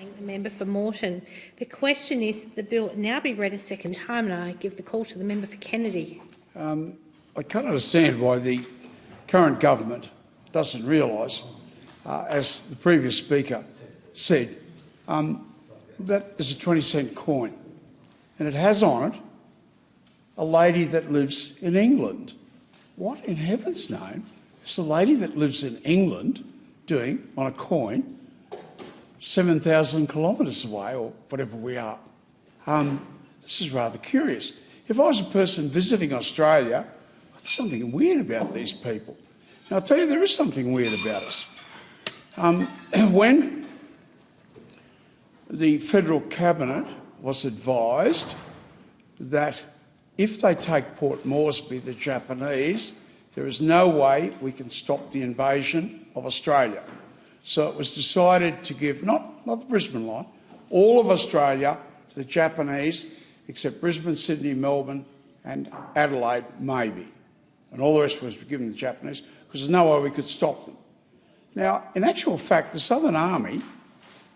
thank the member for Moreton. The question is that the bill now be read a second time, and I give the call to the member for Kennedy. I can't understand why the current government doesn't realise, as the previous speaker said, that is a 20-cent coin, and it has on it a lady that lives in England. What in heaven's name is the lady that lives in England doing on a coin 7,000 kilometres away, or whatever we are? This is rather curious. If I was a person visiting Australia, there's something weird about these people. Now, I'll tell you, there is something weird about us. When the federal cabinet was advised that if they take Port Moresby, the Japanese, there is no way we can stop the invasion of Australia. So it was decided to give, not the Brisbane line, all of Australia to the Japanese, except Brisbane, Sydney, Melbourne and Adelaide, maybe. And all the rest was given to the Japanese because there's no way we could stop them. Now, in actual fact, the Southern Army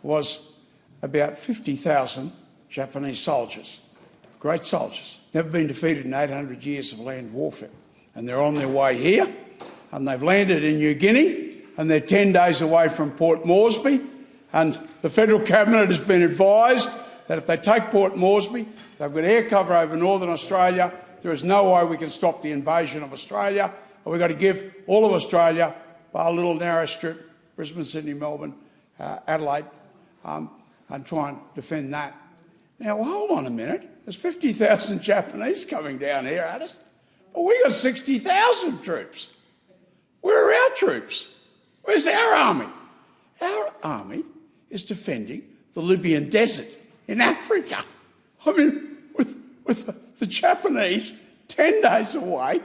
was about 50,000 Japanese soldiers, great soldiers, never been defeated in 800 years of land warfare. And they're on their way here, and they've landed in New Guinea, and they're 10 days away from Port Moresby, and the federal cabinet has been advised that if they take Port Moresby, they've got air cover over northern Australia. There is no way we can stop the invasion of Australia, and we've got to give all of Australia by a little narrow strip, Brisbane, Sydney, Melbourne, Adelaide, and try and defend that. Now, hold on a minute. There's 50,000 Japanese coming down here at us, but we got 60,000 troops. Where are our troops? Where's our army? Our army is defending the Libyan desert in Africa. I mean, with the Japanese 10 days away,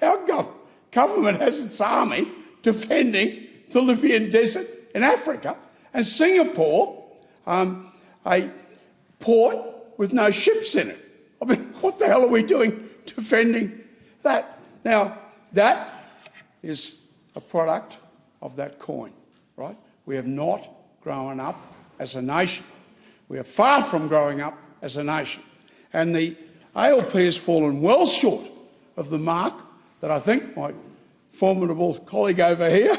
our government has its army defending the Libyan desert in Africa, and Singapore, a port with no ships in it. I mean, what the hell are we doing defending that? Now, that is a product of that coin, right? We have not grown up as a nation. We are far from growing up as a nation. And the ALP has fallen well short of the mark that I think my formidable colleague over here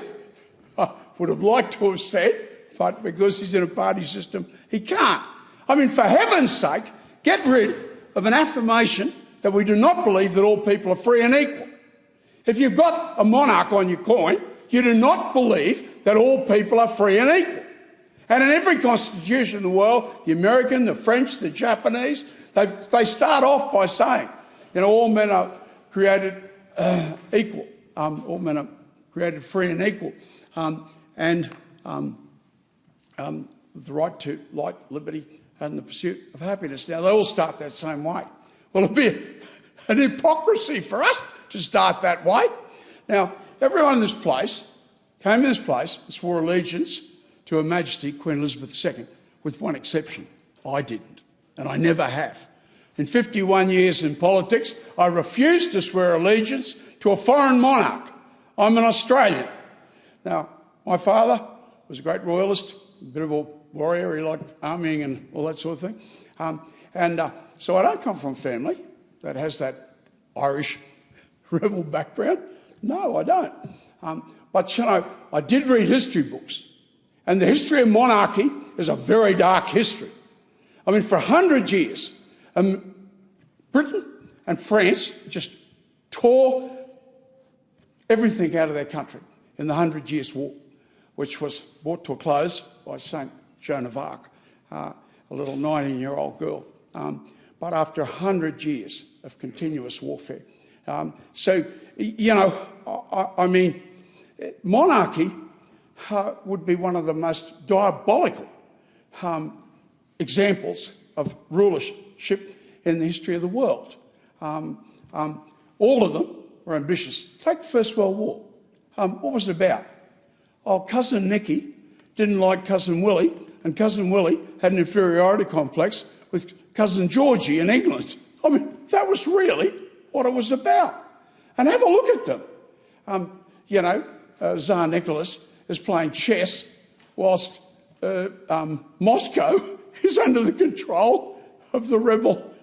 would have liked to have said, but because he's in a party system, he can't. I mean, for heaven's sake, get rid of an affirmation that we do not believe that all people are free and equal. If you've got a monarch on your coin, you do not believe that all people are free and equal. And in every constitution in the world, the American, the French, the Japanese, they start off by saying, you know, all men are created equal. All men are created free and equal. And with the right to life, liberty and the pursuit of happiness. Now, they all start that same way. Well, it'd be an hypocrisy for us to start that way. Now, everyone in this place came to this place and swore allegiance to Her Majesty Queen Elizabeth II, with one exception. I didn't, and I never have. In 51 years in politics, I refused to swear allegiance to a foreign monarch. I'm an Australian. Now, my father was a great royalist, a bit of a warrior. He liked armying and all that sort of thing. So I don't come from a family that has that Irish rebel background. No, I don't. But, you know, I did read history books. And the history of monarchy is a very dark history. I mean, for 100 years, Britain and France just tore everything out of their country in the 100 Years' War, which was brought to a close by St. Joan of Arc, a little 19-year-old girl. But after 100 years of continuous warfare. So, you know, I mean, monarchy would be one of the most diabolical examples of rulership in the history of the world. All of them were ambitious. Take the First World War. What was it about? Oh, Cousin Nicky didn't like Cousin Willie, and Cousin Willie had an inferiority complex with Cousin Georgie in England. I mean, that was really what it was about. And have a look at them. You know, Tsar Nicholas is playing chess whilst Moscow is under the control of the rebel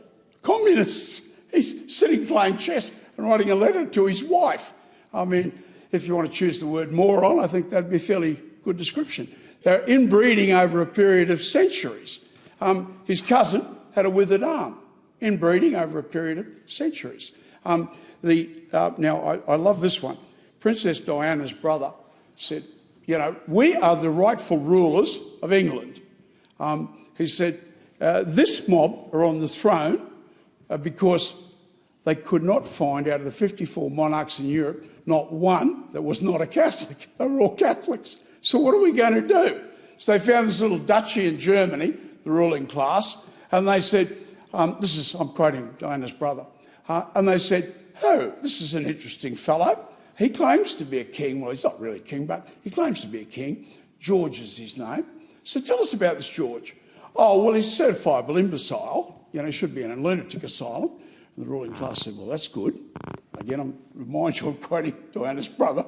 communists. He's sitting playing chess and writing a letter to his wife. I mean, if you want to choose the word moron, I think that'd be a fairly good description. They're inbreeding over a period of centuries. His cousin had a withered arm, inbreeding over a period of centuries. Now, I love this one. Princess Diana's brother said, you know, we are the rightful rulers of England. He said, this mob are on the throne because they could not find, out of the 54 monarchs in Europe, not one that was not a Catholic. They were all Catholics. So what are we going to do? So they found this little duchy in Germany, the ruling class, and they said, I'm quoting Diana's brother, and they said, oh, this is an interesting fellow. He claims to be a king. Well, he's not really a king, but he claims to be a king. George is his name. So tell us about this George. Oh, well, he's a certifiable imbecile. You know, he should be in a lunatic asylum. And the ruling class said, well, that's good. Again, I'm remind you of quoting Diana's brother.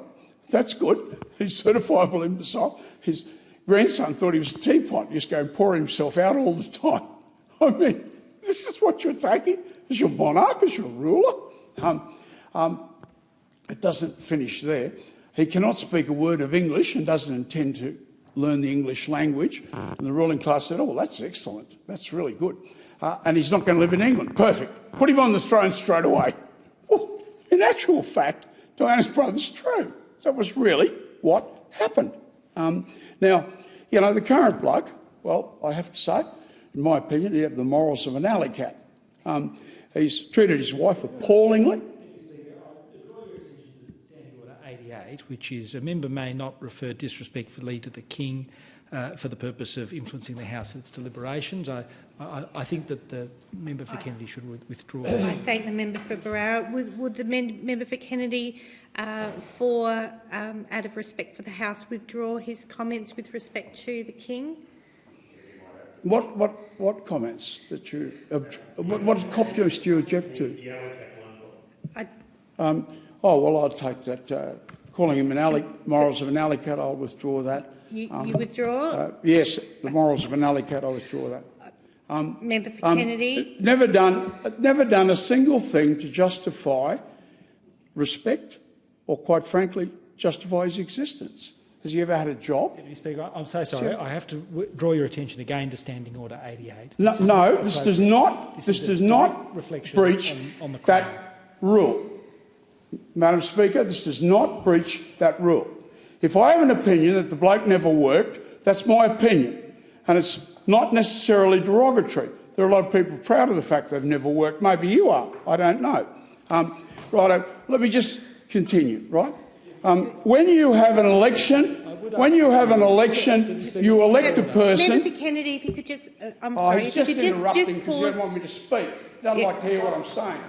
That's good. He's a certifiable imbecile. His grandson thought he was a teapot. He used to go and pour himself out all the time. I mean, this is what you're taking as your monarch, as your ruler. It doesn't finish there. He cannot speak a word of English and doesn't intend to learn the English language. And the ruling class said, oh, well, that's excellent. That's really good. And he's not going to live in England. Perfect. Put him on the throne straight away. Well, in actual fact, Diana's brother's true. That was really what happened. Now, you know, the current bloke, well, I have to say, in my opinion, he had the morals of an alley cat. He's treated his wife appallingly. Order 88, which is a member may not refer disrespectfully to the King for the purpose of influencing the House in its deliberations. I think that the member for Kennedy should withdraw. I thank the member for Barara. Would the member for Kennedy, out of respect for the House, withdraw his comments with respect to the King? What comments that you? What comments do you object to? Oh well, I'll take that. Calling him morals of an alley cat, I'll withdraw that. You withdraw? Yes, the morals of an alley cat, I withdraw that. Member for Kennedy. Never done a single thing to justify respect, or quite frankly, justify his existence. Has he ever had a job? Deputy Speaker, I'm so sorry. I have to draw your attention again to Standing Order 88. This does not breach that rule. Madam Speaker, this does not breach that rule. If I have an opinion that the bloke never worked, that's my opinion, and it's not necessarily derogatory. There are a lot of people proud of the fact they've never worked. Maybe you are. I don't know. Righto. Let me just continue. Right. When you have an election, you elect a person. Member for Kennedy, if you could just, I'm sorry, if you could just pause. Because you don't want me to speak. He doesn't like to hear what I'm saying.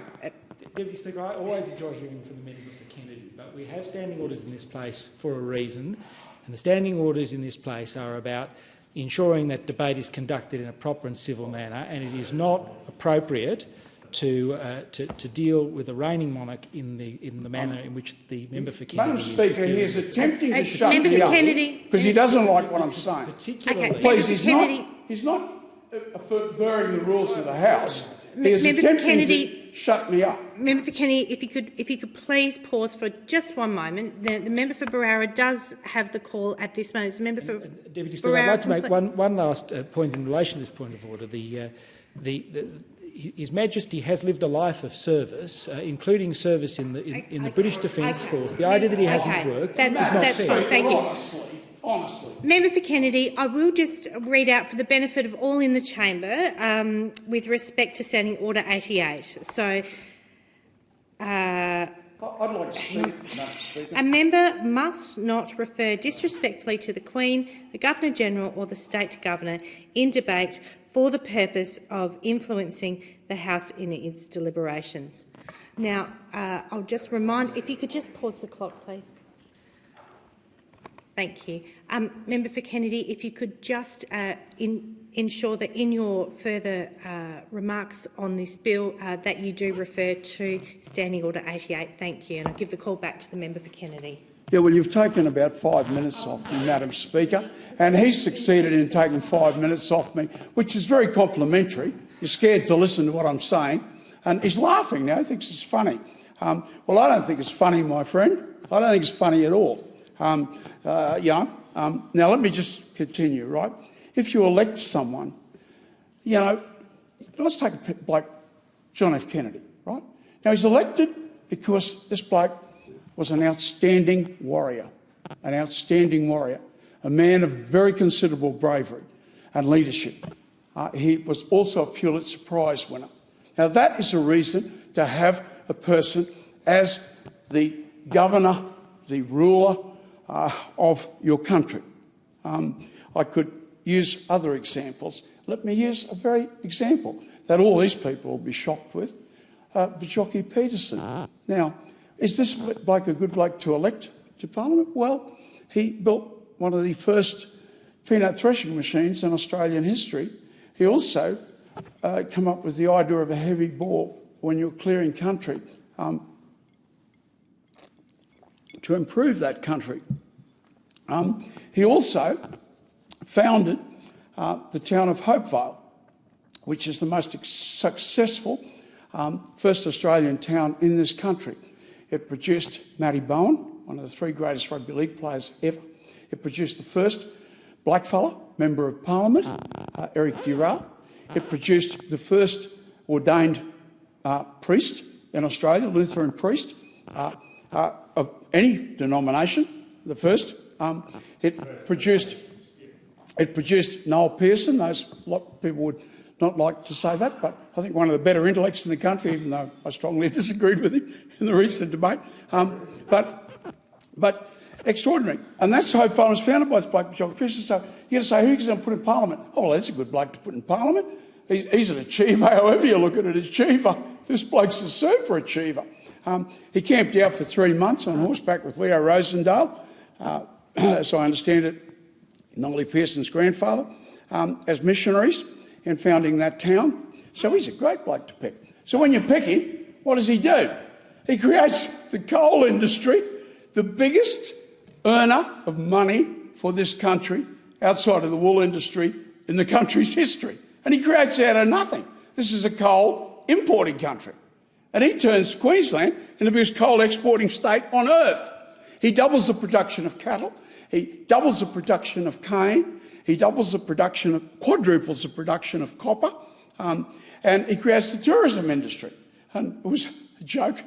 Deputy Speaker, I always enjoy hearing from the member for Kennedy, but we have standing orders in this place for a reason, and the standing orders in this place are about ensuring that debate is conducted in a proper and civil manner, and it is not appropriate to deal with a reigning monarch in the manner in which the member for Kennedy Madam Speaker, he is attempting to shut me up because he doesn't like what I'm saying. Particularly, please, he's not burring the rules of the House. He is attempting to shut me up. Member for Kennedy, if you could please pause for just one moment. The member for Barara does have the call at this moment. It's the member for Deputy Speaker, I'd like to make one last point in relation to this point of order. His Majesty has lived a life of service, including service in the British Defence Force. The idea that he hasn't worked is not fair. Thank you. Honestly. Member for Kennedy, I will just read out for the benefit of all in the chamber with respect to Standing Order 88. So, I'd like to speak, Madam Speaker. A member must not refer disrespectfully to the Queen, the Governor-General or the State Governor in debate for the purpose of influencing the House in its deliberations. Now, I'll just remind, if you could just pause the clock, please. Thank you. Member for Kennedy, if you could just ensure that in your further remarks on this bill that you do refer to Standing Order 88. Thank you. And I'll give the call back to the member for Kennedy. Yeah, well, you've taken about 5 minutes off me, Madam Speaker, and he's succeeded in taking 5 minutes off me, which is very complimentary. You're scared to listen to what I'm saying. And he's laughing now. He thinks it's funny. Well, I don't think it's funny, my friend. I don't think it's funny at all. Now, let me just continue, right? If you elect someone, you know, let's take a bloke, John F. Kennedy, right? Now, he's elected because this bloke was an outstanding warrior, a man of very considerable bravery and leadership. He was also a Pulitzer Prize winner. Now, that is a reason to have a person as the governor, the ruler of your country. I could use other examples. Let me use a very example that all these people will be shocked with. Bajocki Peterson. Now, is this bloke a good bloke to elect to Parliament? Well, he built one of the first peanut threshing machines in Australian history. He also came up with the idea of a heavy bore when you're clearing country to improve that country. He also founded the town of Hopevale, which is the most successful first Australian town in this country. It produced Matty Bowen, one of the 3 greatest rugby league players ever. It produced the first blackfella Member of Parliament, Eric Dural. It produced the first ordained priest in Australia, Lutheran priest, of any denomination, the first. It produced Noel Pearson. A lot of people would not like to say that, but I think one of the better intellects in the country, even though I strongly disagreed with him in the recent debate. But extraordinary. And that's how Hopevale was founded by this bloke, Bajocki Peterson. So you're going to say, who's going to put in Parliament? Oh, well, that's a good bloke to put in Parliament. He's an achiever, however you look at it, achiever. This bloke's a super achiever. He camped out for 3 months on horseback with Leo Rosendale, as I understand it, Nolly Pearson's grandfather, as missionaries in founding that town. So he's a great bloke to pick. So when you pick him, what does he do? He creates the coal industry, the biggest earner of money for this country outside of the wool industry in the country's history. And he creates it out of nothing. This is a coal importing country. And he turns Queensland into the biggest coal exporting state on earth. He doubles the production of cattle. He doubles the production of cane. He quadruples the production of copper. And he creates the tourism industry. And it was a joke.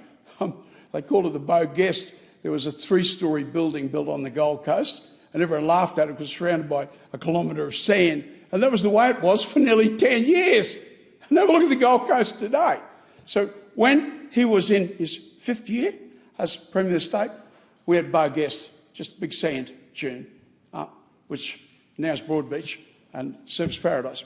They called it the Beau Guest. There was a 3-storey building built on the Gold Coast, and everyone laughed at it because it was surrounded by a kilometre of sand. And that was the way it was for nearly 10 years. And have a look at the Gold Coast today. So when he was in his 5th year as Premier of the State, we had Beau Guest, just a big sand dune, which now is Broadbeach and Surfers Paradise.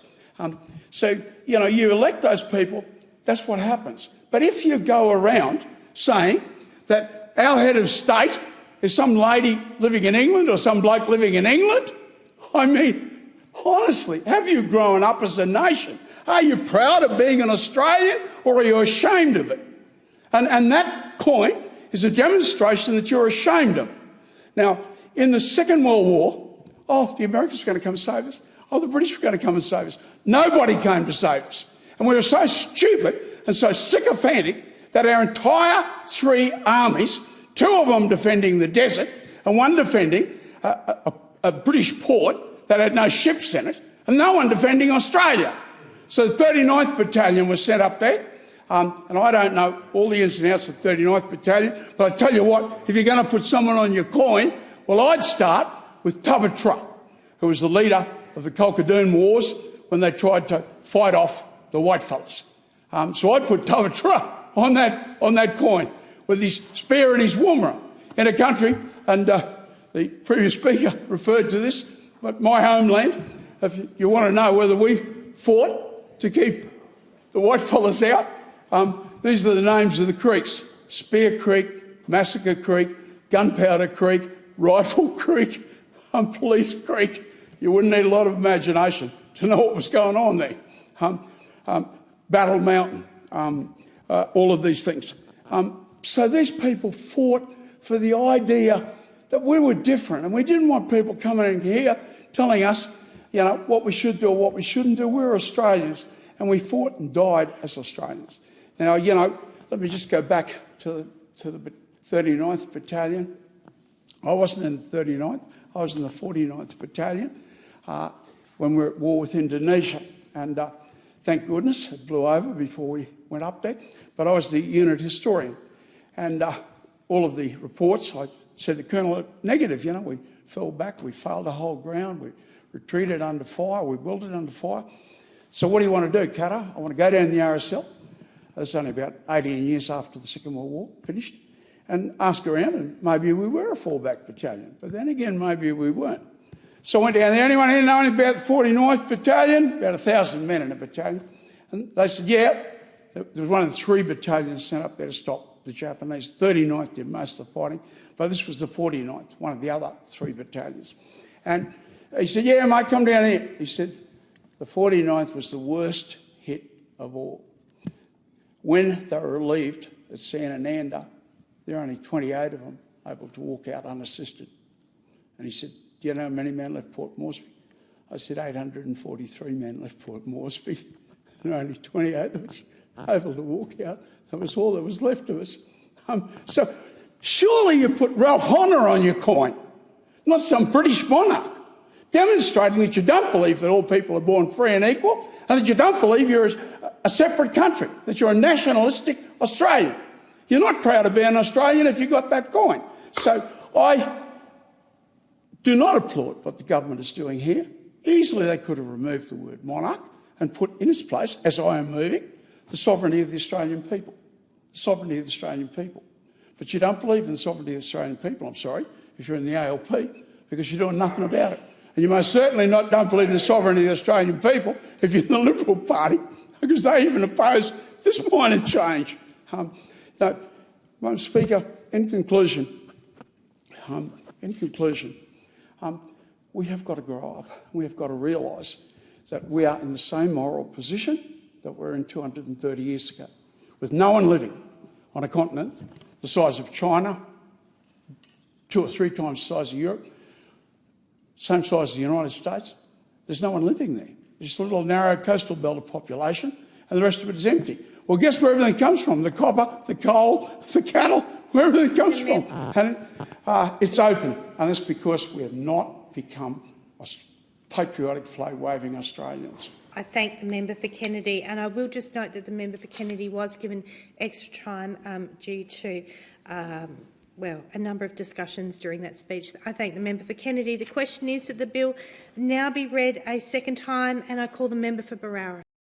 So, you know, you elect those people, that's what happens. But if you go around saying that our head of state is some lady living in England or some bloke living in England, I mean, honestly, have you grown up as a nation? Are you proud of being an Australian or are you ashamed of it? And that coin is a demonstration that you're ashamed of it. Now, in the Second World War, the Americans were going to come save us. The British were going to come and save us. Nobody came to save us. And we were so stupid and so sycophantic that our entire 3 armies, 2 of them defending the desert and 1 defending a British port that had no ships in it, and no one defending Australia. So the 39th Battalion was sent up there, and I don't know all the ins and outs of the 39th Battalion, but I tell you what, if you're going to put someone on your coin, well, I'd start with Tubba Trutt, who was the leader of the Colquhoun Wars when they tried to fight off the whitefellas. So I'd put Tubba Trutt on that coin with his spear and his woomera in a country, and the previous speaker referred to this, but my homeland, if you want to know whether we fought to keep the whitefellas out, these are the names of the creeks: Spear Creek, Massacre Creek, Gunpowder Creek, Rifle Creek, Police Creek. You wouldn't need a lot of imagination to know what was going on there. Battle Mountain. All of these things. So these people fought for the idea that we were different, and we didn't want people coming in here telling us, what we should do or what we shouldn't do. We're Australians, and we fought and died as Australians. Now, let me just go back to the 39th Battalion. I wasn't in the 39th. I was in the 49th Battalion when we were at war with Indonesia, and thank goodness it blew over before we went up there. But I was the unit historian, and all of the reports, I said to Colonel, negative, we fell back, we failed to hold ground, we retreated under fire, we wilted under fire. So what do you want to do, Qatar? I want to go down the RSL. That's only about 18 years after the Second World War finished, and ask around, and maybe we were a fallback battalion, but then again, maybe we weren't. So I went down there. Anyone here know about the 49th Battalion? About 1,000 men in a battalion. And they said, yeah, there was one of the 3 battalions sent up there to stop the Japanese. 39th did most of the fighting, but this was the 49th, one of the other 3 battalions. And he said, yeah, mate, come down here. He said, the 49th was the worst hit of all. When they were relieved at Sanananda, there were only 28 of them able to walk out unassisted. And he said, do you know how many men left Port Moresby? I said, 843 men left Port Moresby, and only 28 of us able to walk out. That was all that was left of us. So surely you put Ralph Honor on your coin, not some British monarch, demonstrating that you don't believe that all people are born free and equal, and that you don't believe you're a separate country, that you're a nationalistic Australian. You're not proud to be an Australian if you got that coin. So I do not applaud what the government is doing here. Easily they could have removed the word monarch and put in its place, as I am moving, the sovereignty of the Australian people. The sovereignty of the Australian people. But you don't believe in the sovereignty of the Australian people, I'm sorry, if you're in the ALP, because you're doing nothing about it. And you most certainly don't believe in the sovereignty of the Australian people if you're in the Liberal Party, because they even oppose this minor change. No, Madam Speaker, in conclusion, we have got to grow up. We have got to realise that we are in the same moral position that we were in 230 years ago, with no one living on a continent the size of China, 2 or 3 times the size of Europe, same size as the United States. There's no one living there. There's just a little narrow coastal belt of population, and the rest of it is empty. Well, guess where everything comes from? The copper, the coal, the cattle, where everything comes from. And it's open, and that's because we have not become patriotic flag-waving Australians. I thank the member for Kennedy, and I will just note that the member for Kennedy was given extra time due to a number of discussions during that speech. I thank the member for Kennedy. The question is that the bill now be read a second time, and I call the member for Barara.